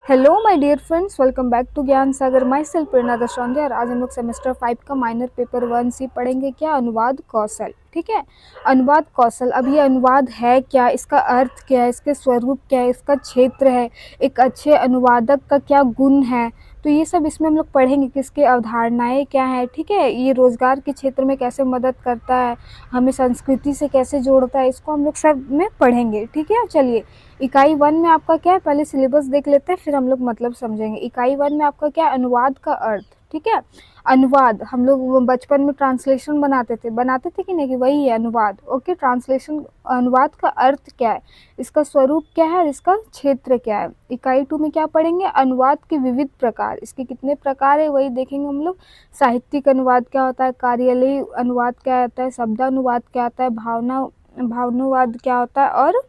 Hello my dear friends, welcome back to Gyan Sagar. My self प्रेरणा दशौंधे और आज हम लोग सेमेस्टर 5 का माइनर पेपर 1C पढ़ेंगे। क्या? अनुवाद कौशल। ठीक है, अनुवाद कौशल। अब ये अनुवाद है क्या, इसका अर्थ क्या है, इसके स्वरूप क्या है, इसका क्षेत्र है, एक अच्छे अनुवादक का क्या गुण है, तो ये सब इसमें हम लोग पढ़ेंगे कि इसकी अवधारणाएं क्या है। ठीक है, ये रोजगार के क्षेत्र में कैसे मदद करता है, हमें संस्कृति से कैसे जोड़ता है, इसको हम लोग सब में पढ़ेंगे। ठीक है, चलिए इकाई 1 में आपका क्या है, पहले सिलेबस देख लेते हैं फिर हम लोग मतलब समझेंगे। इकाई 1 में आपका क्या है, अनुवाद का अर्थ। ठीक है, अनुवाद हम लोग बचपन में ट्रांसलेशन बनाते थे कि नहीं, कि वही है अनुवाद। Okay, translation. अनुवाद का अर्थ क्या है, इसका स्वरूप क्या है और इसका क्षेत्र क्या है। इकाई 2 में क्या पढ़ेंगे, अनुवाद के विविध प्रकार, इसके कितने प्रकार है वही देखेंगे हम लोग। साहित्यिक अनुवाद क्या होता है, कार्यालयी अनुवाद क्या होता है, शब्दानुवाद क्या होता है, भावनानुवाद क्या होता है और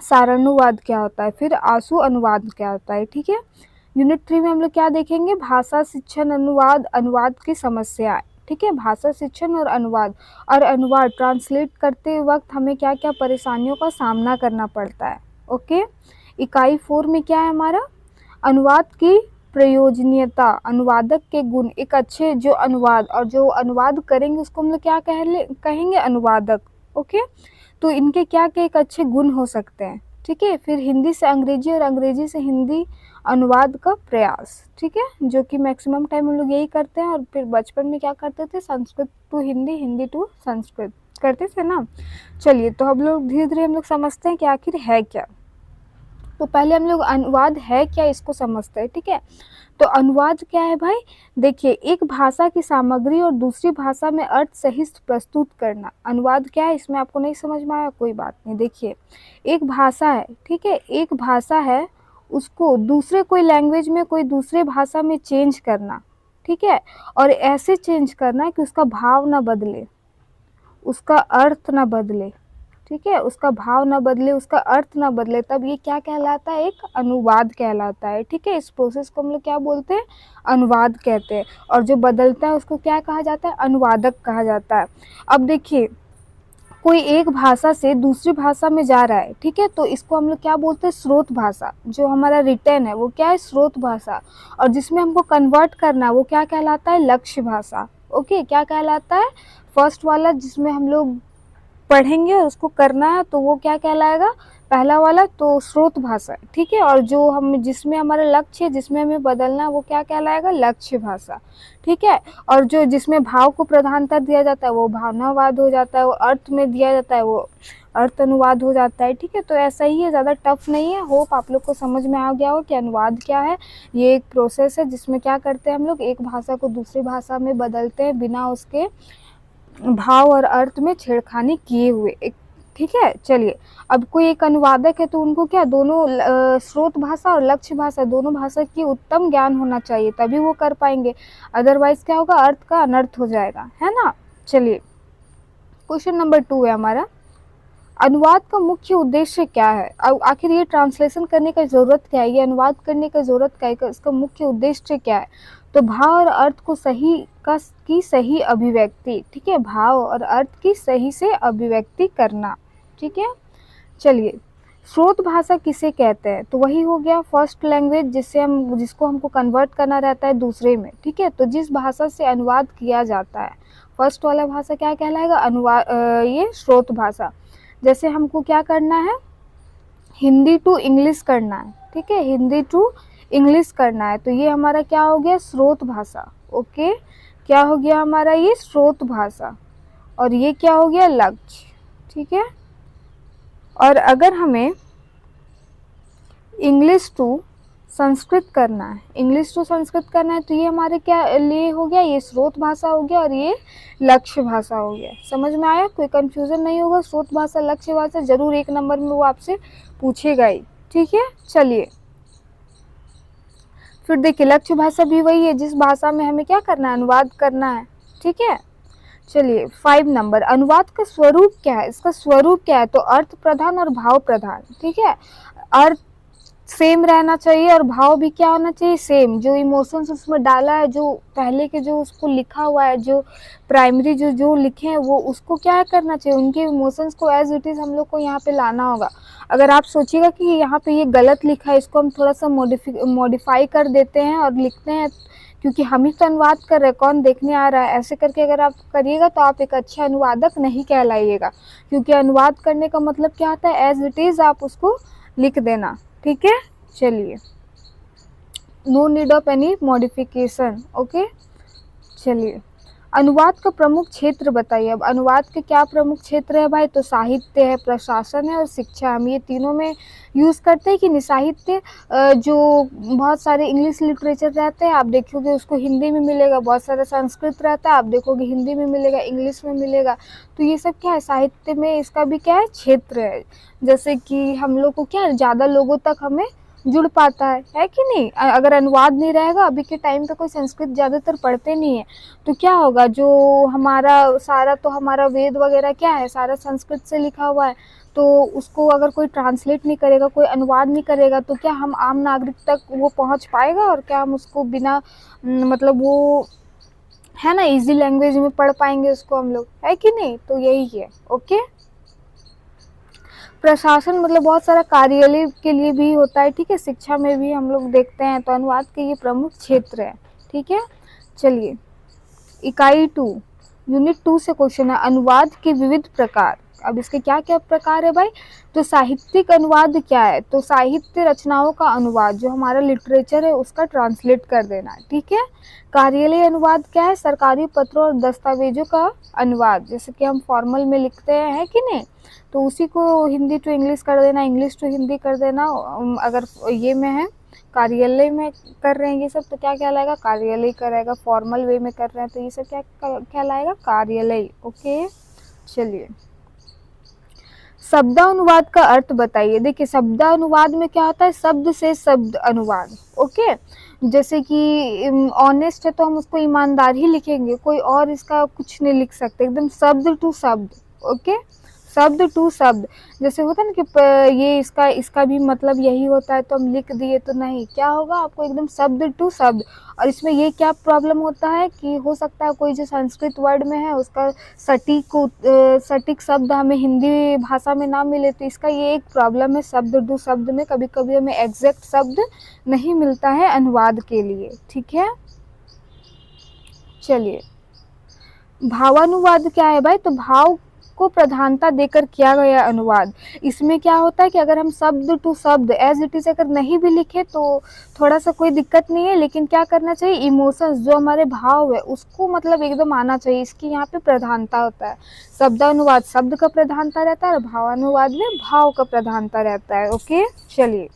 सारानुवाद क्या होता है, फिर आंसू अनुवाद क्या होता है। ठीक है, यूनिट 3 में हम लोग क्या देखेंगे, भाषा शिक्षण अनुवाद, अनुवाद की समस्याएं। ठीक है, भाषा शिक्षण और अनुवाद ट्रांसलेट करते वक्त हमें क्या क्या परेशानियों का सामना करना पड़ता है। ओके, इकाई 4 में क्या है हमारा, अनुवाद की प्रयोजनीयता, अनुवादक के गुण। एक अच्छे जो अनुवाद और जो अनुवाद करेंगे उसको हम लोग क्या कहेंगे, अनुवादक। ओके, तो इनके क्या क्या एक अच्छे गुण हो सकते हैं। ठीक है, फिर हिंदी से अंग्रेजी और अंग्रेजी से हिंदी अनुवाद का प्रयास। ठीक है, जो कि मैक्सिमम टाइम हम लोग यही करते हैं। और फिर बचपन में क्या करते थे, संस्कृत टू हिंदी, हिंदी टू संस्कृत करते थे ना। चलिए, तो हम लोग धीरे धीरे हम लोग समझते हैं कि आखिर है क्या। तो पहले हम लोग अनुवाद है क्या इसको समझते हैं। ठीक है, तो अनुवाद क्या है भाई, देखिए, एक भाषा की सामग्री और दूसरी भाषा में अर्थ सहित प्रस्तुत करना। अनुवाद क्या है, इसमें आपको नहीं समझ में आया कोई बात नहीं। देखिए, एक भाषा है, ठीक है, एक भाषा है, उसको दूसरे कोई लैंग्वेज में, कोई दूसरे भाषा में चेंज करना। ठीक है, और ऐसे चेंज करना कि उसका भाव ना बदले, उसका अर्थ ना बदले। ठीक है, उसका भाव ना बदले, उसका अर्थ ना बदले, तब ये क्या कहलाता है, एक अनुवाद कहलाता है। ठीक है, इस प्रोसेस को हम लोग क्या बोलते हैं, अनुवाद कहते हैं। और जो बदलता है उसको क्या कहा जाता है, अनुवादक कहा जाता है। अब देखिए, कोई एक भाषा से दूसरी भाषा में जा रहा है, ठीक है, तो इसको हम लोग क्या बोलते हैं, स्रोत भाषा। जो हमारा रिटर्न है वो क्या है, स्रोत भाषा। और जिसमें हमको कन्वर्ट करना है वो क्या कहलाता है, लक्ष्य भाषा। ओके, क्या कहलाता है, फर्स्ट वाला जिसमें हम लोग पढ़ेंगे और उसको करना है तो वो क्या कहलाएगा, पहला वाला तो स्रोत भाषा। ठीक है, और जो हम जिसमें हमारा लक्ष्य है, जिसमें हमें बदलना है, वो क्या कहलाएगा, लक्ष्य भाषा। ठीक है, और जो जिसमें भाव को प्रधानता दिया जाता है वो भावनावाद हो जाता है, वो अर्थ में दिया जाता है वो अर्थ अनुवाद हो जाता है। ठीक है, तो ऐसा ही है, ज़्यादा टफ नहीं है। होप आप लोग को समझ में आ गया हो कि अनुवाद क्या है। ये एक प्रोसेस है जिसमें क्या करते हैं हम लोग, एक भाषा को दूसरी भाषा में बदलते हैं बिना उसके भाव और अर्थ में छेड़खानी किए हुए एक। ठीक है, चलिए, अब कोई एक अनुवादक है तो उनको क्या, दोनों स्रोत भाषा और लक्ष्य भाषा, दोनों भाषा की उत्तम ज्ञान होना चाहिए, तभी वो कर पाएंगे। अदरवाइज क्या होगा, अर्थ का अनर्थ हो जाएगा, है ना। चलिए, क्वेश्चन नंबर 2 है हमारा, अनुवाद का मुख्य उद्देश्य क्या है। अब आखिर ये ट्रांसलेशन करने का ज़रूरत क्या है, ये अनुवाद करने का ज़रूरत क्या है, इसका मुख्य उद्देश्य क्या है। तो भाव और अर्थ को की सही अभिव्यक्ति। ठीक है, भाव और अर्थ की सही से अभिव्यक्ति करना। ठीक है, चलिए, स्रोत भाषा किसे कहते हैं, तो वही हो गया फर्स्ट लैंग्वेज जिसको हमको कन्वर्ट करना रहता है दूसरे में। ठीक है, तो जिस भाषा से अनुवाद किया जाता है, फर्स्ट वाला भाषा क्या कहलाएगा, अनुवाद, ये स्रोत भाषा। जैसे हमको क्या करना है, हिंदी टू इंग्लिश करना है। ठीक है, हिंदी टू इंग्लिश करना है, तो ये हमारा क्या हो गया, स्रोत भाषा। ओके, क्या हो गया हमारा, ये स्रोत भाषा, और ये क्या हो गया, लक्ष्य। ठीक है, और अगर हमें इंग्लिश टू संस्कृत करना है, इंग्लिश टू संस्कृत करना है, तो ये हमारे क्या लिए हो गया, ये स्रोत भाषा हो गया और ये लक्ष्य भाषा हो गया। समझ में आया, कोई कंफ्यूजन नहीं होगा, स्रोत भाषा लक्ष्य भाषा जरूर एक नंबर में वो आपसे पूछेगा ही। ठीक है, चलिए, फिर देखिए, लक्ष्य भाषा भी वही है जिस भाषा में हमें क्या करना है, अनुवाद करना है। ठीक है, चलिए 5 नंबर, अनुवाद का स्वरूप क्या है, इसका स्वरूप क्या है, तो अर्थ प्रधान और भाव प्रधान। ठीक है, अर्थ सेम रहना चाहिए और भाव भी क्या होना चाहिए, सेम। जो इमोशंस उसमें डाला है, जो पहले के जो उसको लिखा हुआ है, जो प्राइमरी जो जो लिखे हैं वो उसको क्या करना चाहिए, उनके इमोशंस को एज इट इज़ हम लोग को यहाँ पे लाना होगा। अगर आप सोचिएगा कि यहाँ पे ये गलत लिखा है, इसको हम थोड़ा सा मॉडिफाई कर देते हैं और लिखते हैं, क्योंकि हम ही तो अनुवाद कर रहे हैं, कौन देखने आ रहा है, ऐसे करके अगर आप करिएगा तो आप एक अच्छे अनुवादक नहीं कहलाइएगा। क्योंकि अनुवाद करने का मतलब क्या होता है, एज इट इज़ आप उसको लिख देना, ठीक है। चलिए, no need of any modification, okay. चलिए, अनुवाद का प्रमुख क्षेत्र बताइए। अब अनुवाद के क्या प्रमुख क्षेत्र है भाई, तो साहित्य है, प्रशासन है और शिक्षा। हम ये तीनों में यूज़ करते हैं कि नहीं। साहित्य जो बहुत सारे इंग्लिश लिटरेचर रहते हैं, आप देखोगे उसको हिंदी में मिलेगा। बहुत सारा संस्कृत रहता है, आप देखोगे हिंदी में मिलेगा, इंग्लिश में मिलेगा। तो ये सब क्या है, साहित्य में इसका भी क्या है, क्षेत्र है। जैसे कि हम लोग को क्या है, ज़्यादा लोगों तक हमें जुड़ पाता है कि नहीं। अगर अनुवाद नहीं रहेगा, अभी के टाइम पे कोई संस्कृत ज़्यादातर पढ़ते नहीं है, तो क्या होगा, जो हमारा सारा तो हमारा वेद वगैरह क्या है, सारा संस्कृत से लिखा हुआ है। तो उसको अगर कोई ट्रांसलेट नहीं करेगा, कोई अनुवाद नहीं करेगा, तो क्या हम आम नागरिक तक वो पहुंच पाएगा, और क्या हम उसको बिना मतलब वो है ना इजी लैंग्वेज में पढ़ पाएंगे उसको हम लोग, है कि नहीं। तो यही है, ओके। प्रशासन मतलब बहुत सारा कार्यालय के लिए भी होता है, ठीक है। शिक्षा में भी हम लोग देखते हैं, तो अनुवाद के ये प्रमुख क्षेत्र है, ठीक है। चलिए, इकाई 2 यूनिट 2 से क्वेश्चन है, अनुवाद के विविध प्रकार। अब इसके क्या क्या प्रकार है भाई, तो साहित्यिक अनुवाद क्या है, तो साहित्य रचनाओं का अनुवाद, जो हमारा लिटरेचर है उसका ट्रांसलेट कर देना, ठीक है। कार्यालय अनुवाद क्या है, सरकारी पत्रों और दस्तावेजों का अनुवाद, जैसे कि हम फॉर्मल में लिखते हैं कि नहीं, तो उसी को हिंदी टू इंग्लिश कर देना, इंग्लिश टू हिंदी कर देना। अगर ये में है, कार्यालय में कर रहे हैं ये सब, तो क्या कहलाएगा, कार्यालय करेगा। फॉर्मल वे में कर रहे हैं तो ये सब क्या कहलाएगा, कार्यालय, ओके। चलिए, शब्दानुवाद का अर्थ बताइए। देखिए, शब्दानुवाद में क्या होता है, शब्द से शब्द अनुवाद, ओके। जैसे कि ऑनेस्ट है तो हम उसको ईमानदार ही लिखेंगे, कोई और इसका कुछ नहीं लिख सकते, एकदम शब्द टू शब्द, ओके, शब्द टू शब्द। जैसे होता है ना कि ये इसका भी मतलब यही होता है, तो हम लिख दिए, तो नहीं, क्या होगा, आपको एकदम शब्द टू शब्द। और इसमें ये क्या प्रॉब्लम होता है कि हो सकता है कोई जो संस्कृत वर्ड में है उसका सटीक शब्द हमें हिंदी भाषा में ना मिले, तो इसका ये एक प्रॉब्लम है। शब्द टू शब्द में कभी कभी हमें एग्जैक्ट शब्द नहीं मिलता है अनुवाद के लिए, ठीक है। चलिए, भावानुवाद क्या है भाई, तो भाव को प्रधानता देकर किया गया अनुवाद। इसमें क्या होता है कि अगर हम शब्द टू शब्द एज इट इज अगर नहीं भी लिखे तो थोड़ा सा कोई दिक्कत नहीं है, लेकिन क्या करना चाहिए, इमोशंस जो हमारे भाव है उसको मतलब एकदम आना चाहिए, इसकी यहाँ पे प्रधानता होता है। शब्दानुवाद शब्द का प्रधानता रहता है और भावानुवाद में भाव का प्रधानता रहता है, ओके। चलिए,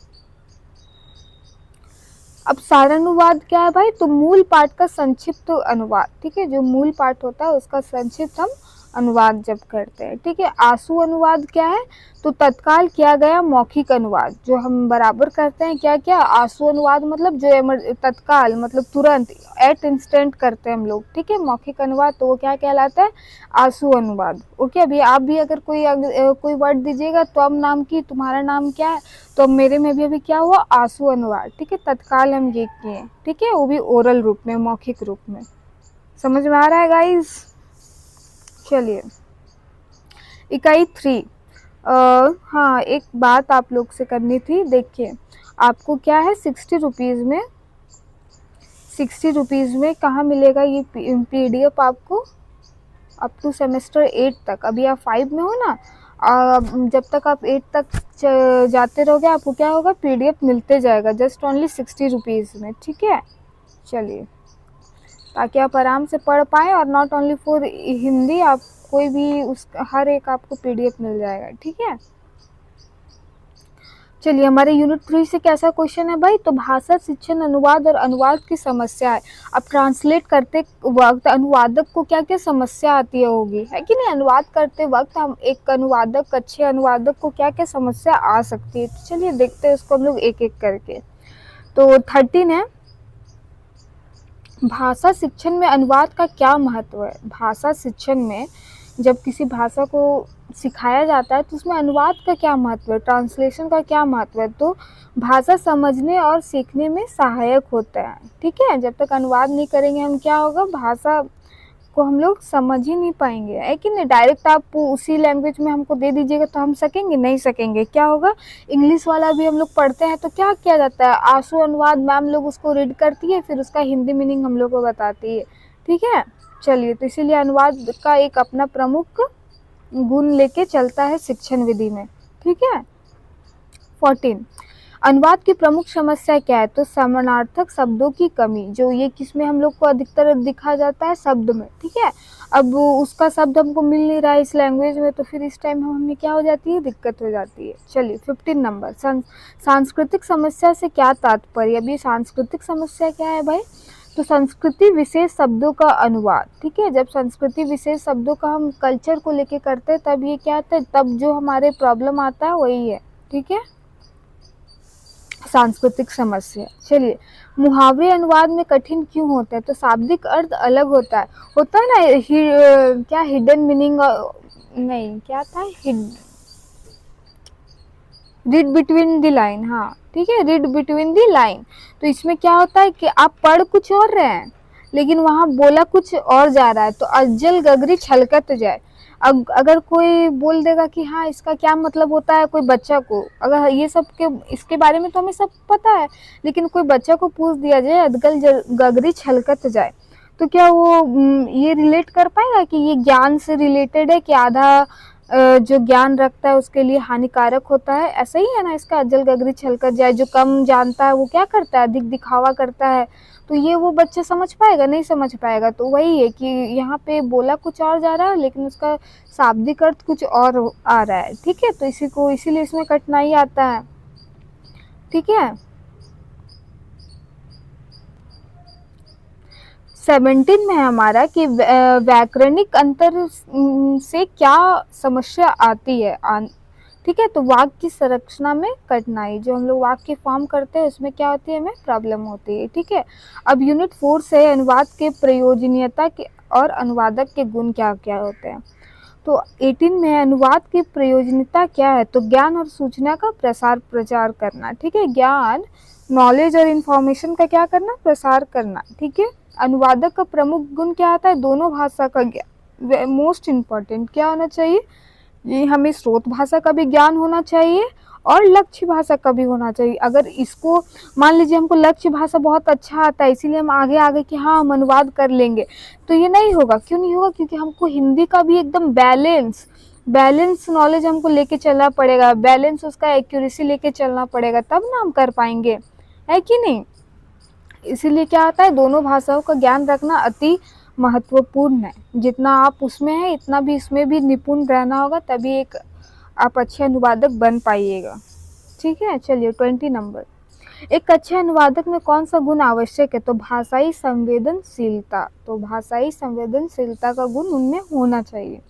अब सारानुवाद क्या है भाई, तो मूल पाठ का संक्षिप्त अनुवाद, ठीक है। जो मूल पाठ होता है उसका संक्षिप्त हम अनुवाद जब करते हैं, ठीक है। आंसू अनुवाद क्या है, तो तत्काल किया गया मौखिक अनुवाद, जो हम बराबर करते हैं, क्या क्या, आंसू अनुवाद मतलब जो तत्काल मतलब तुरंत, एट इंस्टेंट करते हैं हम लोग, ठीक है। मौखिक अनुवाद तो वो क्या कहलाता है, आंसू अनुवाद, ओके। अभी आप भी अगर कोई वर्ड दीजिएगा, तो अब नाम की तुम्हारा नाम क्या है, तो मेरे में भी अभी क्या हुआ, आंसू अनुवाद, ठीक है। तत्काल हम ये किए, ठीक है, वो भी ओरल रूप में, मौखिक रूप में। समझ में आ रहा है गाइस। चलिए, इकाई 3 हाँ, एक बात आप लोग से करनी थी। देखिए, आपको क्या है, 60 रुपीज़ में कहाँ मिलेगा ये PDF आपको, अप टू सेमेस्टर 8 तक। अभी आप 5 में हो ना, जब तक आप 8 तक जाते रहोगे आपको क्या होगा, PDF मिलते जाएगा, जस्ट ओनली 60 रुपीज़ में, ठीक है। चलिए, ताकि आप आराम से पढ़ पाएँ, और नॉट ओनली फॉर हिंदी, आप कोई भी उस हर एक आपको PDF मिल जाएगा, ठीक है। चलिए, हमारे यूनिट 3 से कैसा क्वेश्चन है भाई, तो भाषा शिक्षण अनुवाद और अनुवाद की समस्या है। अब ट्रांसलेट करते वक्त अनुवादक को क्या क्या समस्या आती होगी, है कि नहीं। अनुवाद करते वक्त हम एक अनुवादक, अच्छे अनुवादक को क्या क्या समस्या आ सकती है, तो चलिए देखते हैं उसको हम लोग एक एक करके। तो 13 है, भाषा शिक्षण में अनुवाद का क्या महत्व है। भाषा शिक्षण में जब किसी भाषा को सिखाया जाता है तो उसमें अनुवाद का क्या महत्व है, ट्रांसलेशन का क्या महत्व है, तो भाषा समझने और सीखने में सहायक होता है। ठीक है, जब तक अनुवाद नहीं करेंगे हम क्या होगा, भाषा को हम लोग समझ ही नहीं पाएंगे, है कि नहीं। डायरेक्ट आप उसी लैंग्वेज में हमको दे दीजिएगा तो हम सकेंगे नहीं सकेंगे, क्या होगा। इंग्लिश वाला भी हम लोग पढ़ते हैं तो क्या किया जाता है, आंसू अनुवाद मैम लोग उसको रीड करती है, फिर उसका हिंदी मीनिंग हम लोग को बताती है। ठीक है, चलिए, तो इसीलिए अनुवाद का एक अपना प्रमुख गुण लेके चलता है शिक्षण विधि में। ठीक है। 14, अनुवाद की प्रमुख समस्या क्या है, तो समानार्थक शब्दों की कमी, जो ये किसमें हम लोग को अधिकतर दिखा जाता है, शब्द में। ठीक है, अब उसका शब्द हमको मिल नहीं रहा है इस लैंग्वेज में, तो फिर इस टाइम हमें क्या हो जाती है, दिक्कत हो जाती है। चलिए 15 नंबर, सांस्कृतिक समस्या से क्या तात्पर्य। अभी सांस्कृतिक समस्या क्या है भाई, तो संस्कृति विशेष शब्दों का अनुवाद। ठीक है, जब संस्कृति विशेष शब्दों का हम कल्चर को लेके करते हैं तब ये क्या आता है, तब जो हमारे प्रॉब्लम आता है वही है। ठीक है, सांस्कृतिक समस्या। चलिए, मुहावरे अनुवाद में कठिन क्यों होते हैं, तो शाब्दिक अर्थ अलग होता है ना, क्या हिडन मीनिंग, नहीं क्या था, रीड बिटवीन द लाइन, हाँ ठीक है, रीड बिटवीन द लाइन। तो इसमें क्या होता है कि आप पढ़ कुछ और रहे हैं लेकिन वहाँ बोला कुछ और जा रहा है, तो अज्जल गगरी छलकत जाए। अब अगर कोई बोल देगा कि हाँ इसका क्या मतलब होता है, कोई बच्चा को, अगर ये सब के इसके बारे में तो हमें सब पता है, लेकिन कोई बच्चा को पूछ दिया जाए अज्जल गगरी छलकत जाए, तो क्या वो ये रिलेट कर पाएगा कि ये ज्ञान से रिलेटेड है कि आधा जो ज्ञान रखता है उसके लिए हानिकारक होता है। ऐसा ही है ना, इसका अज्जल गगरी छलकत जाए, जो कम जानता है वो क्या करता है, अधिक दिखावा करता है, तो ये वो बच्चा समझ पाएगा, नहीं समझ पाएगा। तो वही है कि यहाँ पे बोला कुछ और जा रहा है लेकिन उसका शाब्दिक अर्थ कुछ और आ रहा है। ठीक है, तो इसीलिए इसमें कठिनाई आता है। ठीक है, 17 में हमारा कि व्याकरणिक अंतर से क्या समस्या आती है। ठीक है, तो वाक्य की संरचना में कठिनाई, जो हम लोग वाक्य फॉर्म करते हैं उसमें क्या होती है, हमें प्रॉब्लम होती है। ठीक है, अब यूनिट 4 से अनुवाद के प्रयोजनीयता के और अनुवादक के गुण क्या क्या होते हैं। तो 18 में अनुवाद की प्रयोजनीयता क्या है, तो ज्ञान और सूचना का प्रसार प्रचार करना। ठीक है, ज्ञान, नॉलेज और इंफॉर्मेशन का क्या करना, प्रसार करना। ठीक है, अनुवादक का प्रमुख गुण क्या आता है, दोनों भाषा का ज्ञान, मोस्ट इम्पॉर्टेंट क्या होना चाहिए, ये हमें स्रोत भाषा का भी ज्ञान होना चाहिए और लक्ष्य भाषा का भी होना चाहिए। अगर इसको मान लीजिए हमको लक्ष्य भाषा बहुत अच्छा आता है इसीलिए हम आगे आगे कि हाँ हम अनुवाद कर लेंगे, तो ये नहीं होगा। क्यों नहीं होगा, क्योंकि हमको हिंदी का भी एकदम बैलेंस नॉलेज हमको लेके चलना पड़ेगा, बैलेंस उसका एक्यूरेसी लेके चलना पड़ेगा, तब ना हम कर पाएंगे, है कि नहीं। इसीलिए क्या आता है, दोनों भाषाओं का ज्ञान रखना अति महत्वपूर्ण है। जितना आप उसमें है इतना भी इसमें भी निपुण रहना होगा, तभी एक आप अच्छे अनुवादक बन पाइएगा। ठीक है, चलिए 20 नंबर, एक अच्छे अनुवादक में कौन सा गुण आवश्यक है, तो भाषाई संवेदनशीलता। तो भाषाई संवेदनशीलता का गुण उनमें होना चाहिए।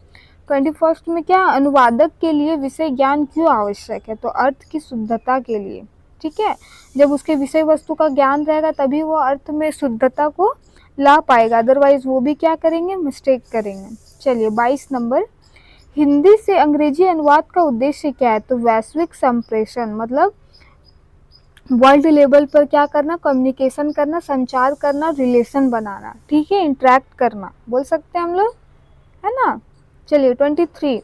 21 में क्या, अनुवादक के लिए विषय ज्ञान क्यों आवश्यक है, तो अर्थ की शुद्धता के लिए। ठीक है, जब उसके विषय वस्तु का ज्ञान रहेगा तभी वो अर्थ में शुद्धता को ला पाएगा, अदरवाइज वो भी क्या करेंगे, मिस्टेक करेंगे। चलिए 22 नंबर, हिंदी से अंग्रेजी अनुवाद का उद्देश्य क्या है, तो वैश्विक संप्रेषण, मतलब वर्ल्ड लेवल पर क्या करना, कम्युनिकेशन करना, संचार करना, रिलेशन बनाना। ठीक है, इंटरेक्ट करना बोल सकते हैं हम लोग, है ना। चलिए 23,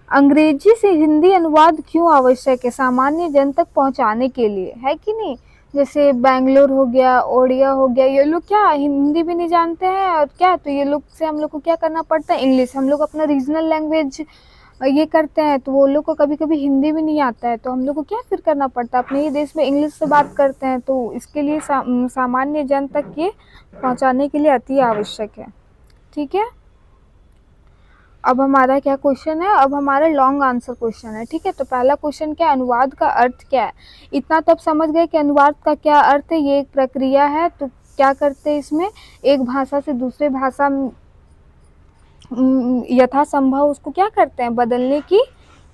अंग्रेजी से हिंदी अनुवाद क्यों आवश्यक है, सामान्य जन तक पहुंचाने के लिए, है कि नहीं। जैसे बैंगलोर हो गया, ओडिया हो गया, ये लोग क्या हिंदी भी नहीं जानते हैं और क्या, तो ये लोग से हम लोग को क्या करना पड़ता है, इंग्लिश। हम लोग अपना रीजनल लैंग्वेज ये करते हैं तो वो लोग को कभी कभी हिंदी भी नहीं आता है, तो हम लोग को क्या फिर करना पड़ता है, अपने ही देश में इंग्लिश से बात करते हैं, तो इसके लिए सामान्य जन तक ये पहुँचाने के लिए अति आवश्यक है। ठीक है, अब हमारा क्या क्वेश्चन है, अब हमारा लॉन्ग आंसर क्वेश्चन है। ठीक है, तो पहला क्वेश्चन क्या, अनुवाद का अर्थ क्या है। इतना तब समझ गए कि अनुवाद का क्या अर्थ है, ये एक प्रक्रिया है। तो क्या करते हैं इसमें, एक भाषा से दूसरे भाषा यथासंभव उसको क्या करते हैं,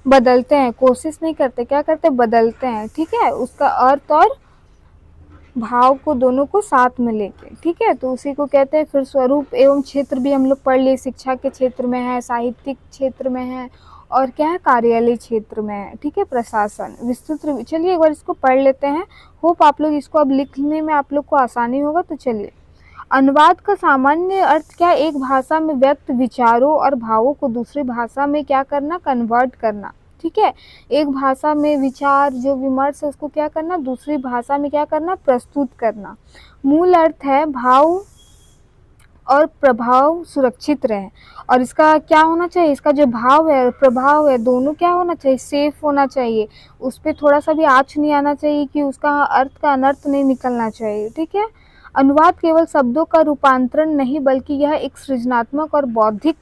बदलते हैं, कोशिश नहीं करते, क्या करते हैं, बदलते हैं। ठीक है, उसका अर्थ और भाव को दोनों को साथ में लेके, ठीक है, तो उसी को कहते हैं। फिर स्वरूप एवं क्षेत्र भी हम लोग पढ़ लिए, शिक्षा के क्षेत्र में है, साहित्यिक क्षेत्र में है, और क्या है, कार्यालय क्षेत्र में है, ठीक है, प्रशासन विस्तृत। चलिए एक बार इसको पढ़ लेते हैं, होप आप लोग इसको अब लिखने में आप लोग को आसानी होगा। तो चलिए, अनुवाद का सामान्य अर्थ क्या है, एक भाषा में व्यक्त विचारों और भावों को दूसरी भाषा में क्या करना, कन्वर्ट करना, ठीक है। एक भाषा में विचार जो विमर्श है उसको क्या करना, दूसरी भाषा में क्या करना, प्रस्तुत करना। मूल अर्थ है भाव और प्रभाव सुरक्षित रहे, और इसका क्या होना चाहिए, इसका जो भाव है और प्रभाव है दोनों क्या होना चाहिए, सेफ होना चाहिए, उस पर थोड़ा सा भी आँच नहीं आना चाहिए कि उसका अर्थ का अनर्थ नहीं निकलना चाहिए, ठीक है। अनुवाद केवल शब्दों का रूपांतरण नहीं बल्कि यह एक सृजनात्मक और बौद्धिक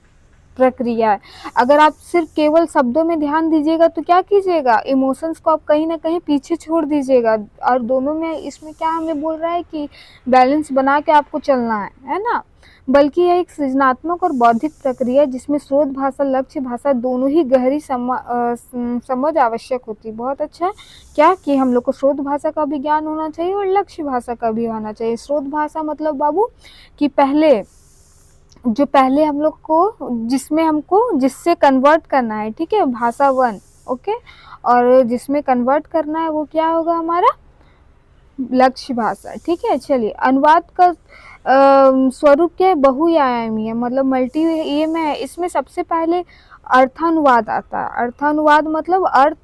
प्रक्रिया है। अगर आप सिर्फ केवल शब्दों में ध्यान दीजिएगा तो क्या कीजिएगा, इमोशंस को आप कहीं ना कहीं पीछे छोड़ दीजिएगा, और दोनों में इसमें क्या हमें बोल रहा है कि बैलेंस बना के आपको चलना है ना। बल्कि यह एक सृजनात्मक और बौद्धिक प्रक्रिया है जिसमें स्रोत भाषा, लक्ष्य भाषा दोनों ही गहरी समझ आवश्यक होती है। बहुत अच्छा क्या कि हम लोग को स्रोत भाषा का भी ज्ञान होना चाहिए और लक्ष्य भाषा का भी होना चाहिए। स्रोत भाषा मतलब बाबू कि पहले हम लोग को जिसमें हमको जिससे कन्वर्ट करना है, ठीक है, भाषा 1, ओके, और जिसमें कन्वर्ट करना है वो क्या होगा, हमारा लक्ष्य भाषा, ठीक है। चलिए, अनुवाद का स्वरूप क्या, बहुआयामी है, मतलब मल्टी ये में है। इसमें सबसे पहले अर्थानुवाद आता है। अर्थानुवाद मतलब अर्थ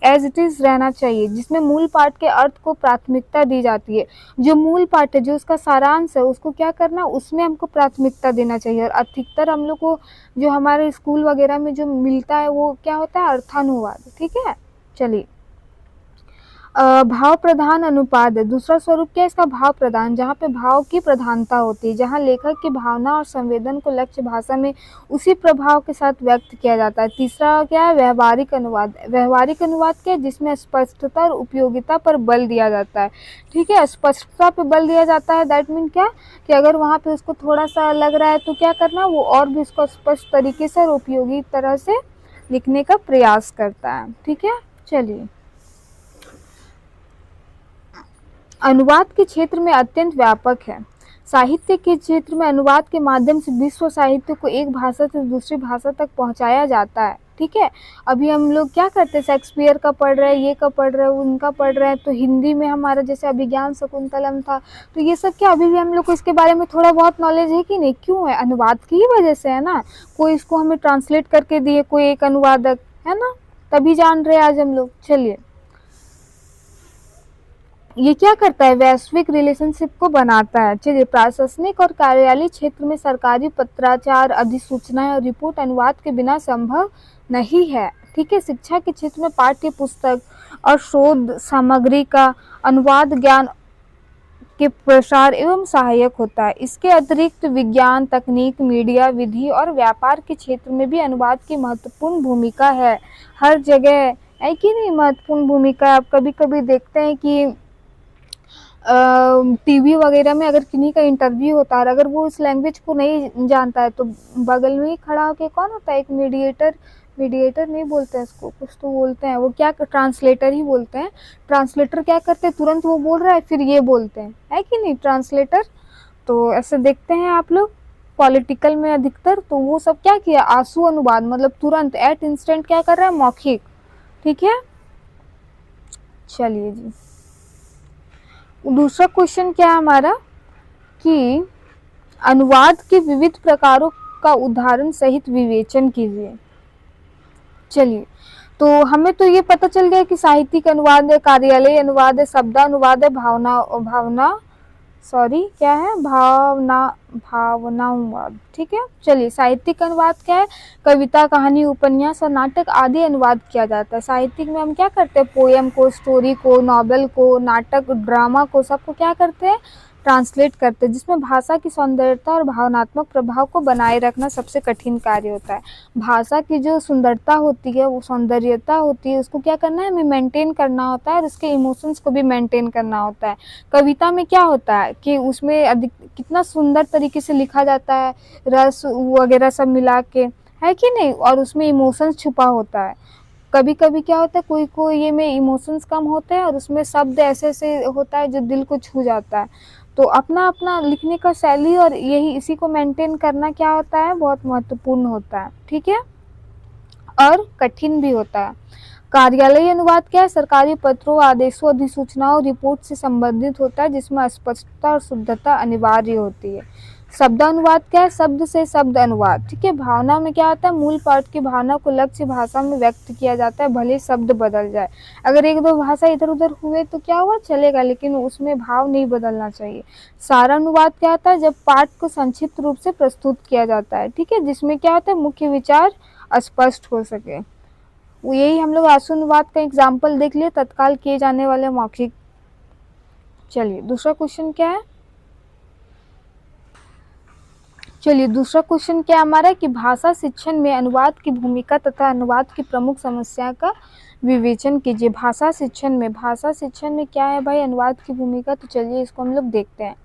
एज इट इज रहना चाहिए, जिसमें मूल पाठ के अर्थ को प्राथमिकता दी जाती है। जो मूल पाठ है, जो उसका सारांश है, उसको क्या करना, उसमें हमको प्राथमिकता देना चाहिए। और अधिकतर हम लोग को जो हमारे स्कूल वगैरह में जो मिलता है वो क्या होता है, अर्थानुवाद, ठीक है। चलिए, भाव प्रधान अनुपात है। दूसरा स्वरूप क्या है इसका, भाव प्रधान, जहाँ पे भाव की प्रधानता होती है, जहाँ लेखक की भावना और संवेदन को लक्ष्य भाषा में उसी प्रभाव के साथ व्यक्त किया जाता है। तीसरा क्या है, व्यवहारिक अनुवाद। व्यवहारिक अनुवाद क्या है, जिसमें स्पष्टता और उपयोगिता पर बल दिया जाता है, ठीक है। स्पष्टता पर बल दिया जाता है, दैट मीन क्या कि अगर वहाँ पे उसको थोड़ा सा लग रहा है तो क्या करना, वो और भी उसको स्पष्ट तरीके से और उपयोगी तरह से लिखने का प्रयास करता है, ठीक है। चलिए, अनुवाद के क्षेत्र में अत्यंत व्यापक है। साहित्य के क्षेत्र में अनुवाद के माध्यम से विश्व साहित्य को एक भाषा से दूसरी भाषा तक पहुंचाया जाता है, ठीक है। अभी हम लोग क्या करते हैं, शेक्सपियर का पढ़ रहे हैं, ये का पढ़ रहे हैं, उनका पढ़ रहे हैं, तो हिंदी में हमारा जैसे अभिज्ञान शकुंतलम था, तो ये सब क्या अभी भी हम लोग को इसके बारे में थोड़ा बहुत नॉलेज है कि नहीं, क्यों है, अनुवाद की ही वजह से है ना। कोई इसको हमें ट्रांसलेट करके दिए, कोई एक अनुवादक है ना, तभी जान रहे आज हम लोग। चलिए, ये क्या करता है, वैश्विक रिलेशनशिप को बनाता है। चलिए, प्रशासनिक और कार्यालय क्षेत्र में सरकारी पत्राचार, अधिसूचनाएं और रिपोर्ट अनुवाद के बिना संभव नहीं है, ठीक है। शिक्षा के क्षेत्र में पाठ्य पुस्तक और शोध सामग्री का अनुवाद ज्ञान के प्रसार एवं सहायक होता है। इसके अतिरिक्त विज्ञान, तकनीक, मीडिया, विधि और व्यापार के क्षेत्र में भी अनुवाद की महत्वपूर्ण भूमिका है। हर जगह है कि नहीं महत्वपूर्ण भूमिका। आप कभी कभी देखते हैं कि टीवी वगैरह में अगर किन्हीं का इंटरव्यू होता है, अगर वो उस लैंग्वेज को नहीं जानता है तो बगल में ही खड़ा होकर कौन होता है, एक मीडिएटर नहीं बोलते हैं इसको, कुछ तो बोलते हैं, वो क्या, ट्रांसलेटर ही बोलते हैं। ट्रांसलेटर क्या करते हैं, तुरंत वो बोल रहा है फिर ये बोलते हैं, है कि नहीं, ट्रांसलेटर। तो ऐसे देखते हैं आप लोग पॉलिटिकल में अधिकतर, तो वो सब क्या किया, आंसू अनुवाद, मतलब तुरंत एट इंस्टेंट क्या कर रहा है, मौखिक, ठीक है। चलिए जी, दूसरा क्वेश्चन क्या है हमारा कि अनुवाद के विविध प्रकारों का उदाहरण सहित विवेचन कीजिए। चलिए, तो हमें तो ये पता चल गया कि साहित्यिक अनुवाद है, कार्यालय अनुवाद है, शब्दानुवाद है, भावनानुवाद, ठीक है। चलिए, साहित्यिक अनुवाद क्या है, कविता, कहानी, उपन्यास और नाटक आदि अनुवाद किया जाता है। साहित्यिक में हम क्या करते हैं, पोयम को, स्टोरी को, नॉवेल को, नाटक, ड्रामा को, सबको क्या करते हैं, ट्रांसलेट करते हैं, जिसमें भाषा की सौंदर्यता और भावनात्मक प्रभाव को बनाए रखना सबसे कठिन कार्य होता है। भाषा की जो सुंदरता होती है, वो सौंदर्यता होती है, उसको क्या करना है, हमें मेंटेन करना होता है, और उसके इमोशंस को भी मेंटेन करना होता है। कविता में क्या होता है कि उसमें अधिक कितना सुंदर तरीके से लिखा जाता है, रस वगैरह सब मिला के, है कि नहीं, और उसमें इमोशंस छुपा होता है। कभी कभी क्या होता है, कोई कोई ये में इमोशंस कम होते हैं और उसमें शब्द ऐसे ऐसे होता है जो दिल को छू जाता है। तो अपना अपना लिखने का शैली और यही इसी को मेंटेन करना क्या होता है, बहुत महत्वपूर्ण होता है, ठीक है, और कठिन भी होता है। कार्यालयीय अनुवाद क्या है, सरकारी पत्रों, आदेशों, अधिसूचनाओं, रिपोर्ट से संबंधित होता है जिसमें स्पष्टता और शुद्धता अनिवार्य होती है। शब्दानुवाद क्या है, शब्द से शब्द अनुवाद, ठीक है। भावना में क्या होता है, मूल पाठ की भावना को लक्ष्य भाषा में व्यक्त किया जाता है, भले शब्द बदल जाए। अगर एक दो भाषा इधर उधर हुए तो क्या हुआ, चलेगा, लेकिन उसमें भाव नहीं बदलना चाहिए। सारानुवाद क्या होता है, जब पाठ को संक्षिप्त रूप से प्रस्तुत किया जाता है, ठीक है, जिसमें क्या होता है, मुख्य विचार स्पष्ट हो सके। यही हम लोग आशुनुवाद का एग्जाम्पल देख लिए, तत्काल किए जाने वाले मौखिक। चलिए दूसरा क्वेश्चन क्या है, चलिए दूसरा क्वेश्चन क्या हमारा, कि भाषा शिक्षण में अनुवाद की भूमिका तथा अनुवाद की प्रमुख समस्या का विवेचन कीजिए। भाषा शिक्षण में क्या है भाई, अनुवाद की भूमिका। तो चलिए इसको हम लोग देखते हैं।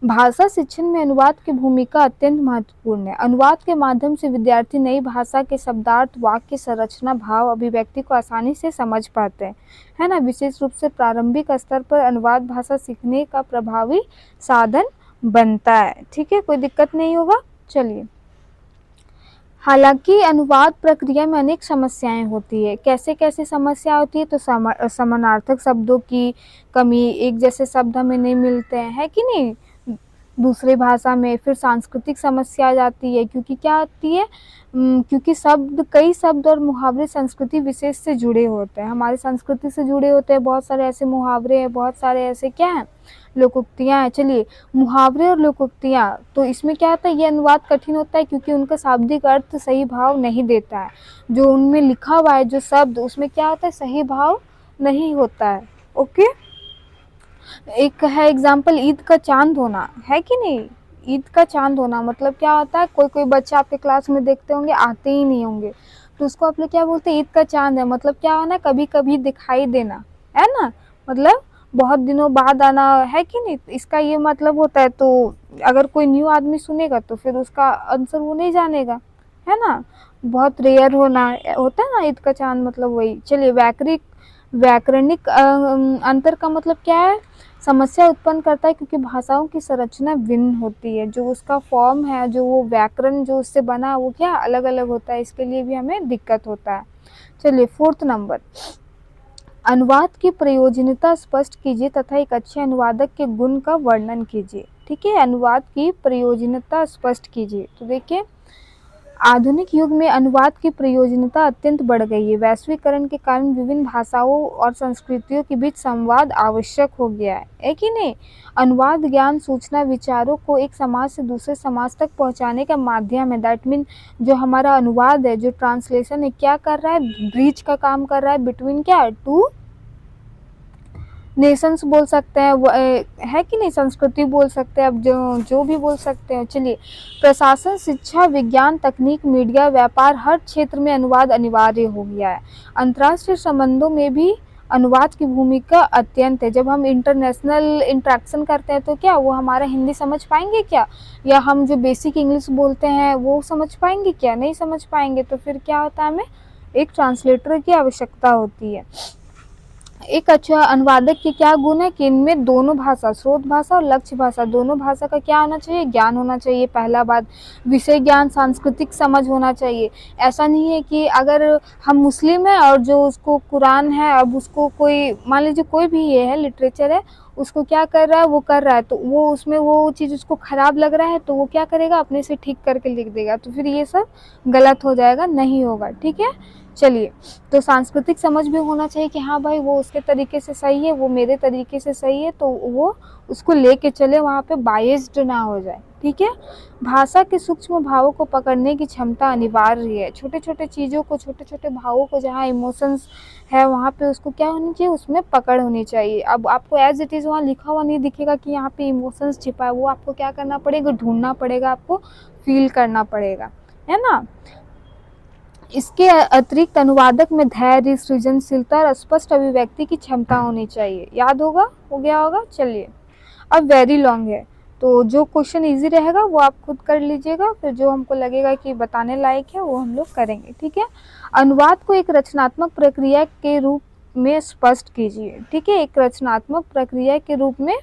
भाषा शिक्षण में अनुवाद की भूमिका अत्यंत महत्वपूर्ण है। अनुवाद के माध्यम से विद्यार्थी नई भाषा के शब्दार्थ, वाक्य संरचना, भाव, अभिव्यक्ति को आसानी से समझ पाते हैं, है ना। विशेष रूप से प्रारंभिक स्तर पर अनुवाद भाषा सीखने का प्रभावी साधन बनता है, ठीक है, कोई दिक्कत नहीं होगा। चलिए, हालांकि अनुवाद प्रक्रिया में अनेक समस्याएं होती है। कैसे कैसे समस्या होती है, तो समानार्थक शब्दों की कमी, एक जैसे शब्द हमें नहीं मिलते हैं, है कि नहीं, दूसरे भाषा में। फिर सांस्कृतिक समस्या आ जाती है, क्योंकि क्या आती है, क्योंकि कई शब्द और मुहावरे संस्कृति विशेष से जुड़े होते हैं, हमारी संस्कृति से जुड़े होते हैं। बहुत सारे ऐसे मुहावरे हैं, बहुत सारे ऐसे क्या हैं, लोकोक्तियाँ हैं। चलिए, मुहावरे और लोकोक्तियाँ, तो इसमें क्या होता है, ये अनुवाद कठिन होता है क्योंकि उनका शाब्दिक अर्थ सही भाव नहीं देता है। जो उनमें लिखा हुआ है जो शब्द, उसमें क्या होता है, सही भाव नहीं होता है। ओके, एक है एग्जाम्पल, ईद का चांद होना, है कि नहीं। ईद का चांद होना मतलब क्या होता है, कोई कोई बच्चा आपके क्लास में देखते होंगे आते ही नहीं होंगे, तो उसको आप लोग क्या बोलते हैं, ईद का चांद है। मतलब क्या होना, कभी कभी दिखाई देना, है ना, मतलब बहुत दिनों बाद आना, है कि नहीं, इसका ये मतलब होता है। तो अगर कोई न्यू आदमी सुनेगा तो फिर उसका आंसर वो नहीं जानेगा, है ना। बहुत रेयर होना होता है ना, ईद का चांद मतलब वही। चलिए, व्याकरणिक अंतर का मतलब क्या है, समस्या उत्पन्न करता है क्योंकि भाषाओं की संरचना भिन्न होती है, जो उसका फॉर्म है, जो वो व्याकरण जो उससे बना वो क्या अलग अलग होता है, इसके लिए भी हमें दिक्कत होता है। चलिए, 4th नंबर, अनुवाद की प्रयोजनता स्पष्ट कीजिए तथा एक अच्छे अनुवादक के गुण का वर्णन कीजिए, ठीक है। अनुवाद की प्रयोजनता स्पष्ट कीजिए, तो देखिए, आधुनिक युग में अनुवाद की प्रयोजनता अत्यंत बढ़ गई है। वैश्वीकरण के कारण विभिन्न भाषाओं और संस्कृतियों के बीच संवाद आवश्यक हो गया है कि नहीं। अनुवाद ज्ञान, सूचना, विचारों को एक समाज से दूसरे समाज तक पहुंचाने का माध्यम है। दैट मीन जो हमारा अनुवाद है, जो ट्रांसलेशन है, क्या कर रहा है, ब्रिज का काम कर रहा है बिटवीन क्या, टू नेशंस बोल सकते हैं, है कि नहीं, संस्कृति बोल सकते हैं, अब जो भी बोल सकते हैं। चलिए, प्रशासन, शिक्षा, विज्ञान, तकनीक, मीडिया, व्यापार, हर क्षेत्र में अनुवाद अनिवार्य हो गया है। अंतर्राष्ट्रीय संबंधों में भी अनुवाद की भूमिका अत्यंत है। जब हम इंटरनेशनल इंटरेक्शन करते हैं तो क्या वो हमारा हिंदी समझ पाएंगे क्या, या हम जो बेसिक इंग्लिश बोलते हैं वो समझ पाएंगे क्या, नहीं समझ पाएंगे। तो फिर क्या होता है, हमें एक ट्रांसलेटर की आवश्यकता होती है। एक अच्छा अनुवादक के क्या गुण है, कि इनमें दोनों भाषा, स्रोत भाषा और लक्ष्य भाषा, दोनों भाषा का क्या होना चाहिए, ज्ञान होना चाहिए। पहला बात, विषय ज्ञान, सांस्कृतिक समझ होना चाहिए। ऐसा नहीं है कि अगर हम मुस्लिम हैं और जो उसको कुरान है, अब उसको कोई मान लीजिए कोई भी ये है लिटरेचर है, उसको क्या कर रहा है, वो कर रहा है, तो वो उसमें वो चीज़ उसको ख़राब लग रहा है तो वो क्या करेगा, अपने से ठीक करके लिख देगा, तो फिर ये सब गलत हो जाएगा, नहीं होगा, ठीक है। चलिए, तो सांस्कृतिक समझ भी होना चाहिए कि हाँ भाई वो उसके तरीके से सही है, वो मेरे तरीके से सही है, तो वो उसको लेके चले, वहाँ पे बायस्ड ना हो जाए, ठीक है। भाषा के सूक्ष्म भावों को पकड़ने की क्षमता अनिवार्य है। छोटे छोटे चीज़ों को, छोटे छोटे भावों को, जहाँ इमोशंस है वहाँ पे उसको क्या होनी चाहिए, उसमें पकड़ होनी चाहिए। अब आपको एज इट इज़ वहाँ लिखा हुआ नहीं दिखेगा कि यहाँ पे इमोशंस छिपा है, वो आपको क्या करना पड़ेगा, ढूंढना पड़ेगा, आपको फील करना पड़ेगा, है ना। इसके अतिरिक्त अनुवादक में धैर्य, सृजनशीलता और स्पष्ट अभिव्यक्ति की क्षमता होनी चाहिए। याद होगा, हो गया होगा। चलिए, अब वेरी लॉन्ग है, तो जो क्वेश्चन इजी रहेगा वो आप खुद कर लीजिएगा, फिर जो हमको लगेगा कि बताने लायक है वो हम लोग करेंगे, ठीक है। अनुवाद को एक रचनात्मक प्रक्रिया के रूप में स्पष्ट कीजिए, ठीक है, एक रचनात्मक प्रक्रिया के रूप में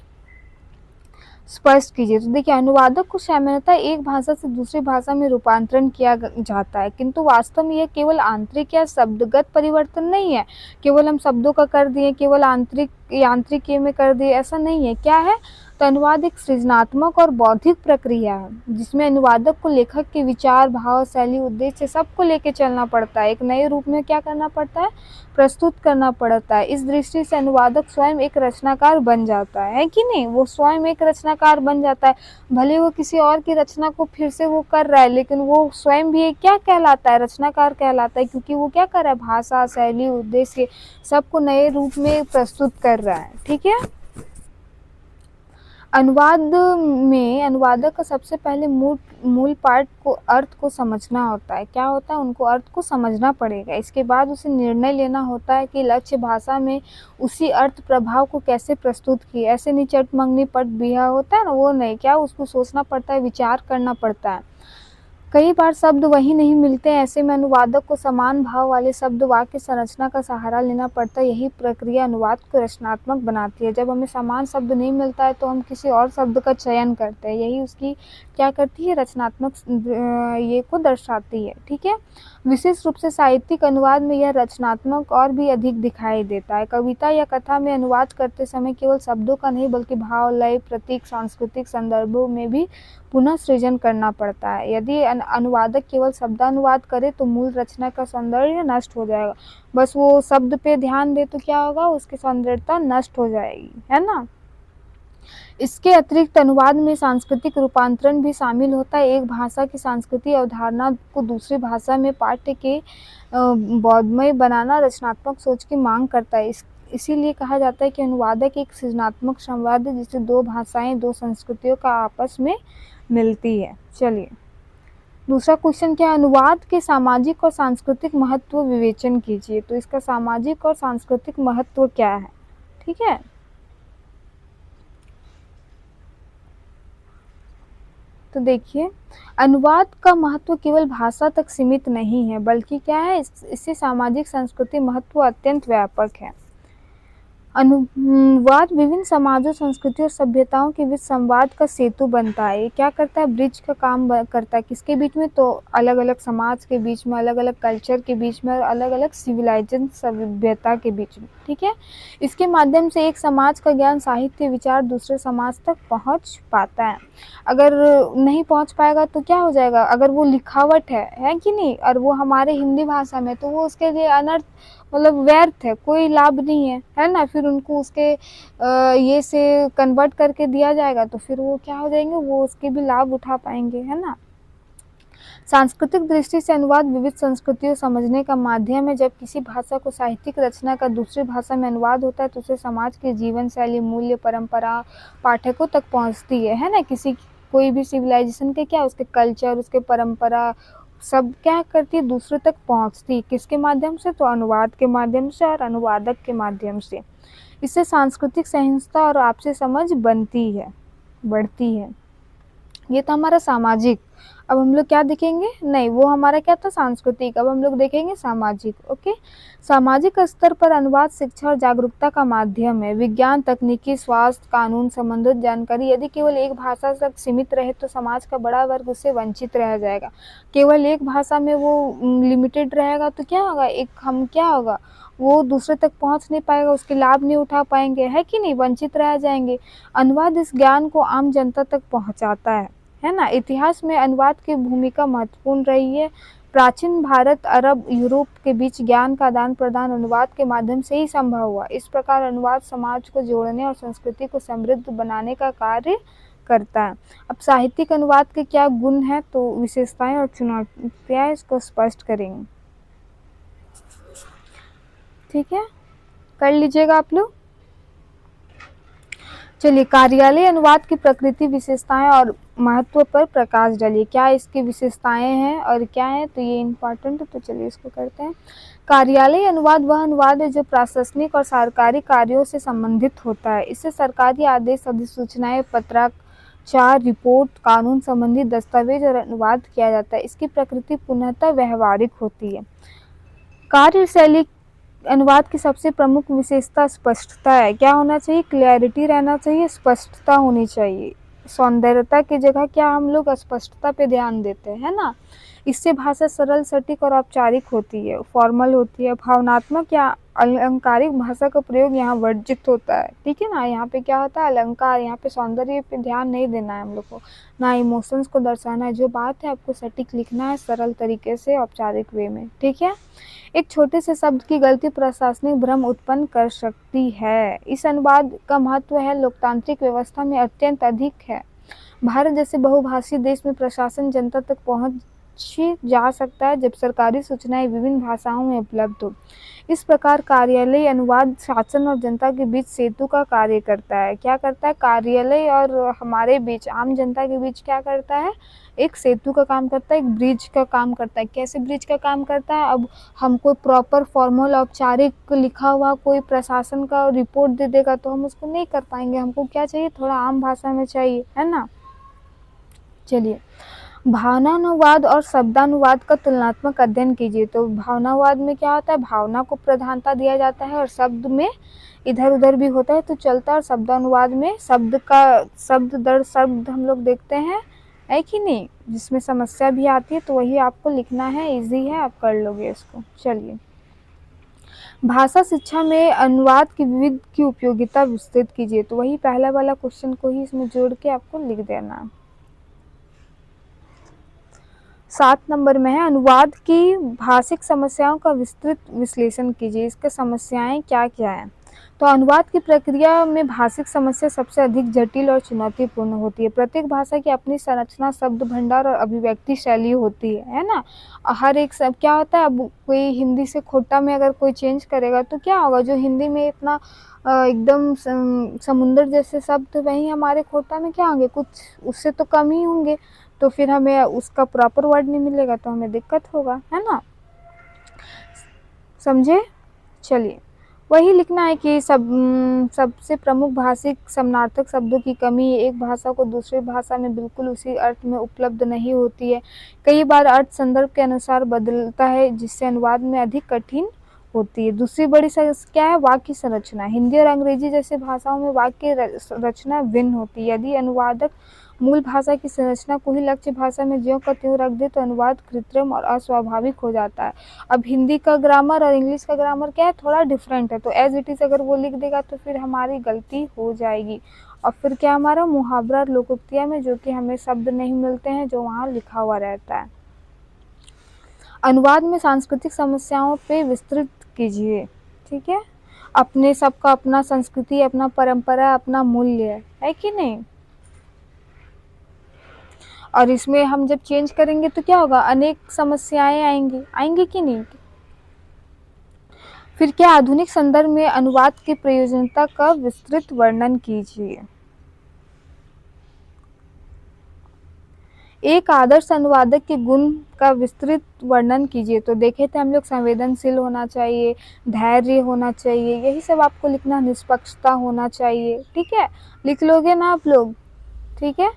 स्पष्ट कीजिए। तो देखिए, अनुवादक को सामान्यतः एक भाषा से दूसरी भाषा में रूपांतरण किया जाता है, किंतु वास्तव में यह केवल आंतरिक या शब्दगत परिवर्तन नहीं है। केवल हम शब्दों का कर दिए, केवल आंतरिक यांत्रिक में कर दिए, ऐसा नहीं है। क्या है? तो अनुवाद एक सृजनात्मक और बौद्धिक प्रक्रिया है, जिसमें अनुवादक को लेखक के विचार, भाव, शैली, उद्देश्य सबको लेके चलना पड़ता है। एक नए रूप में क्या करना पड़ता है? प्रस्तुत करना पड़ता है। इस दृष्टि से अनुवादक स्वयं एक रचनाकार बन जाता है कि नहीं? वो स्वयं एक रचनाकार बन जाता है। भले वो किसी और की रचना को फिर से वो कर रहा है, लेकिन वो स्वयं भी एक क्या कहलाता है? रचनाकार कहलाता है, क्योंकि वो क्या कर रहा है? भाषा, शैली, उद्देश्य सबको नए रूप में प्रस्तुत कर रहा है, ठीक है। अनुवाद में अनुवादक का सबसे पहले मूल पाठ को अर्थ को समझना होता है। क्या होता है? उनको अर्थ को समझना पड़ेगा। इसके बाद उसे निर्णय लेना होता है कि लक्ष्य भाषा में उसी अर्थ प्रभाव को कैसे प्रस्तुत किए। ऐसे नहीं चट मंगनी पट बिहा होता है ना, वो नहीं। क्या उसको सोचना पड़ता है, विचार करना पड़ता है। कई बार शब्द वही नहीं मिलते हैं, ऐसे में अनुवादक को समान भाव वाले शब्द वाक्य संरचना का सहारा लेना पड़ता है। यही प्रक्रिया अनुवाद को रचनात्मक बनाती है। जब हमें समान शब्द नहीं मिलता है तो हम किसी और शब्द का चयन करते हैं, यही उसकी क्या करती है? रचनात्मक ये को दर्शाती है, ठीक है। विशेष रूप से साहित्यिक अनुवाद में यह रचनात्मक और भी अधिक दिखाई देता है। कविता या कथा में अनुवाद करते समय केवल शब्दों का नहीं, बल्कि भाव, लय, प्रतीक, सांस्कृतिक संदर्भों में भी पुनः सृजन करना पड़ता है। यदि अनुवादक केवल शब्दानुवाद करे तो मूल रचना का सौंदर्य नष्ट हो जाएगा। बस वो शब्द पे ध्यान दे तो क्या होगा? उसकी सौंदर्यता नष्ट हो जाएगी, है ना। इसके अतिरिक्त अनुवाद में सांस्कृतिक रूपांतरण भी शामिल होता है। एक भाषा की सांस्कृतिक अवधारणा को दूसरी भाषा में पाठ्य के बोधमय बनाना रचनात्मक सोच की मांग करता है। इसीलिए कहा जाता है कि अनुवादक एक सृजनात्मक संवाद है, जिससे दो भाषाएं, दो संस्कृतियों का आपस में मिलती है। चलिए, दूसरा क्वेश्चन क्या है? अनुवाद के सामाजिक और सांस्कृतिक महत्व विवेचन कीजिए। तो इसका सामाजिक और सांस्कृतिक महत्व क्या है, ठीक है। तो देखिए, अनुवाद का महत्व केवल भाषा तक सीमित नहीं है, बल्कि क्या है? इससे सामाजिक सांस्कृतिक महत्व अत्यंत व्यापक है। अनुवाद विभिन्न समाजों, संस्कृतियों और सभ्यताओं के बीच संवाद का सेतु बनता है। ये क्या करता है? ब्रिज का काम करता है। किसके बीच में? तो अलग अलग समाज के बीच में, अलग अलग कल्चर के बीच में और अलग अलग सिविलाइजेशन, सभ्यता के बीच में, ठीक है। इसके माध्यम से एक समाज का ज्ञान, साहित्य, विचार दूसरे समाज तक पहुंच पाता है। अगर नहीं पहुंच पाएगा तो क्या हो जाएगा? अगर वो लिखावट है कि नहीं, और वो हमारे हिंदी भाषा में, तो वो उसके लिए अनर्थ, मतलब व्यर्थ है, कोई लाभ नहीं है ना। फिर उनको उसके ये से कन्वर्ट करके दिया जाएगा तो फिर वो क्या हो जाएंगे? वो उसके भी लाभ उठा पाएंगे, है ना। सांस्कृतिक दृष्टि से अनुवाद विविध संस्कृतियों समझने का माध्यम है। जब किसी भाषा को साहित्यिक रचना का दूसरी भाषा में अनुवाद होता है तो उसे समाज के जीवन शैली, मूल्य, परंपरा पाठकों तक पहुंचती है ना। कोई भी सिविलाइजेशन के क्या, उसके कल्चर, उसके परंपरा सब क्या करती है? दूसरे तक पहुंचती। किसके माध्यम से? तो अनुवाद के माध्यम से और अनुवादक के माध्यम से। इससे सांस्कृतिक सहिष्णुता और आपसी समझ बढ़ती है। ये तो हमारा सामाजिक। अब हम लोग क्या देखेंगे? नहीं, वो हमारा क्या था? सांस्कृतिक। अब हम लोग देखेंगे सामाजिक। ओके, सामाजिक स्तर पर अनुवाद शिक्षा और जागरूकता का माध्यम है। विज्ञान, तकनीकी, स्वास्थ्य, कानून संबंधित जानकारी यदि केवल एक भाषा तक सीमित रहे तो समाज का बड़ा वर्ग उससे वंचित रह जाएगा। केवल एक भाषा में वो लिमिटेड रहेगा तो क्या होगा? वो दूसरे तक पहुंच नहीं पाएगा, उसके लाभ नहीं उठा पाएंगे, है कि नहीं? वंचित रह जाएंगे। अनुवाद इस ज्ञान को आम जनता तक पहुंचाता है ना। इतिहास में अनुवाद की भूमिका महत्वपूर्ण रही है। प्राचीन भारत, अरब, यूरोप के बीच ज्ञान का आदान प्रदान अनुवाद के माध्यम से ही संभव हुआ। इस प्रकार अनुवाद समाज को जोड़ने और संस्कृति को समृद्ध बनाने का कार्य करता है। अब साहित्यिक अनुवाद के क्या गुण हैं, तो विशेषताएं और चुनौतियां इसको स्पष्ट करेंगे, ठीक है। कर लीजिएगा आप लोग। चलिए, कार्यालय अनुवाद की प्रकृति, विशेषताएं और महत्व पर प्रकाश डालिए। क्या इसकी विशेषताएं हैं और क्या है, तो ये इम्पोर्टेंट है। तो चलिए इसको करते हैं। कार्यालय अनुवाद वह अनुवाद है जो प्रशासनिक और सरकारी कार्यों से संबंधित होता है। इससे सरकारी आदेश, अधिसूचनाएं, पत्रक, 4 रिपोर्ट, कानून संबंधी दस्तावेज और अनुवाद किया जाता है। इसकी प्रकृति पुनः व्यवहारिक होती है। कार्यशैली अनुवाद की सबसे प्रमुख विशेषता स्पष्टता है। क्या होना चाहिए? क्लैरिटी रहना चाहिए, स्पष्टता होनी चाहिए। सौंदर्यता की जगह क्या हम लोग स्पष्टता पे ध्यान देते हैं, है ना। इससे भाषा सरल, सटीक और औपचारिक होती है, फॉर्मल होती है। भावनात्मक या अलंकारिक भाषा का प्रयोग यहाँ वर्जित होता है, ठीक है ना। यहाँ पे क्या होता है? अलंकार, यहाँ पे सौंदर्य पे ध्यान नहीं देना है हम लोग को, ना इमोशंस को दर्शाना है। जो बात है आपको सटीक लिखना है, सरल तरीके से, औपचारिक वे में, ठीक है। एक छोटे से शब्द की गलती प्रशासनिक भ्रम उत्पन्न कर सकती है। इस अनुवाद का महत्व है लोकतांत्रिक व्यवस्था में अत्यंत अधिक है। भारत जैसे बहुभाषी देश में प्रशासन जनता तक पहुंच जा सकता है जब सरकारी सूचनाएं विभिन्न भाषाओं में उपलब्ध हो। इस प्रकार कार्यालय अनुवाद शासन और जनता के बीच सेतु का कार्य करता है। क्या करता है? कार्यालय और हमारे बीच, आम जनता के बीच क्या करता है? एक सेतु का काम करता है, एक ब्रिज का काम करता है। कैसे ब्रिज का काम करता है? अब हमको प्रॉपर फॉर्मल औपचारिक लिखा हुआ कोई प्रशासन का रिपोर्ट दे देगा तो हम उसको नहीं कर पाएंगे। हमको क्या चाहिए? थोड़ा आम भाषा में चाहिए, है ना। चलिए, भावनानुवाद और शब्दानुवाद का तुलनात्मक अध्ययन कीजिए। तो भावनानुवाद में क्या होता है? भावना को प्रधानता दिया जाता है और शब्द में इधर उधर भी होता है तो चलता है। और शब्दानुवाद में शब्द दर शब्द हम लोग देखते हैं, है कि नहीं, जिसमें समस्या भी आती है। तो वही आपको लिखना है, इजी है, आप कर लोगे इसको। चलिए, भाषा शिक्षा में अनुवाद की विविध की उपयोगिता विस्तृत कीजिए। तो वही पहला वाला क्वेश्चन को ही इसमें जोड़ के आपको लिख देना। 7 नंबर में है, अनुवाद की भाषिक समस्याओं का विस्तृत विश्लेषण कीजिए। इसके समस्याएं क्या क्या हैं? तो अनुवाद की प्रक्रिया में भाषिक समस्या सबसे अधिक जटिल और चुनौतीपूर्ण होती है। प्रत्येक भाषा की अपनी संरचना, शब्द भंडार और अभिव्यक्ति शैली होती है ना। हर एक सब क्या होता है? अब कोई हिंदी से खोटा में अगर कोई चेंज करेगा तो क्या होगा? जो हिंदी में इतना एकदम समुंदर जैसे शब्द, वही हमारे खोटा में क्या होंगे? कुछ उससे तो कम ही होंगे। तो फिर हमें उसका प्रॉपर वर्ड नहीं मिलेगा तो हमें दिक्कत होगा, है ना। समझे? चलिए, वही लिखना है कि सबसे प्रमुख भाषिक समानार्थक शब्दों की कमी, एक भाषा को दूसरी भाषा में बिल्कुल उसी अर्थ में उपलब्ध नहीं होती है। कई बार अर्थ संदर्भ के अनुसार बदलता है जिससे अनुवाद में अधिक कठिन होती है। दूसरी बड़ी क्या है? वाक्य संरचना। हिंदी और अंग्रेजी जैसे भाषाओं में वाक्य रचना भिन्न होती है। यदि अनुवादक मूल भाषा की संरचना को ही लक्ष्य भाषा में ज्यों का त्यों रख दे तो अनुवाद कृत्रिम और अस्वाभाविक हो जाता है। अब हिंदी का ग्रामर और इंग्लिश का ग्रामर क्या है? थोड़ा डिफरेंट है। तो एज इट इज़ अगर वो लिख देगा तो फिर हमारी गलती हो जाएगी। और फिर क्या हमारा मुहावरा और लोकोक्तियाँ में जो कि हमें शब्द नहीं मिलते हैं जो वहाँ लिखा हुआ रहता है। अनुवाद में सांस्कृतिक समस्याओं पे विस्तृत कीजिए, ठीक है। अपने सबका अपना संस्कृति, अपना परंपरा, अपना मूल्य है कि नहीं। और इसमें हम जब चेंज करेंगे तो क्या होगा? अनेक समस्याएं आएंगी कि नहीं। फिर क्या? आधुनिक संदर्भ में अनुवाद की प्रयोजनता का विस्तृत वर्णन कीजिए। एक आदर्श अनुवादक के गुण का विस्तृत वर्णन कीजिए। तो देखे थे हम लोग, संवेदनशील होना चाहिए, धैर्य होना चाहिए, यही सब आपको लिखना। निष्पक्षता होना चाहिए, ठीक है। लिख लोगे ना आप लोग? ठीक है।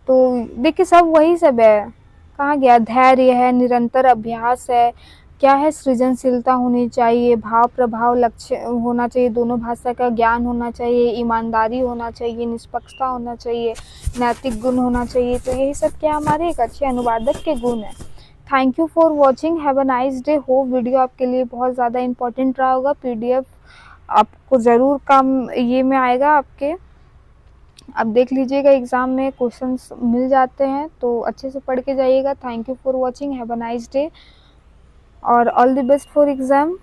तो देखिए सब वही सब है। कहाँ गया? धैर्य है, निरंतर अभ्यास है, क्या है? सृजनशीलता होनी चाहिए, भाव प्रभाव लक्ष्य होना चाहिए, दोनों भाषा का ज्ञान होना चाहिए, ईमानदारी होना चाहिए, निष्पक्षता होना चाहिए, नैतिक गुण होना चाहिए। तो यही सब क्या हमारे एक अच्छे अनुवादक के गुण हैं। Thank you for watching, have a nice day. Hope video आपके लिए बहुत ज़्यादा इंपॉर्टेंट रहा होगा। PDF आपको ज़रूर काम ये में आएगा आपके। अब देख लीजिएगा एग्ज़ाम में क्वेश्चंस मिल जाते हैं तो अच्छे से पढ़ के जाइएगा। Thank you for watching, have a nice day और all the best for exam.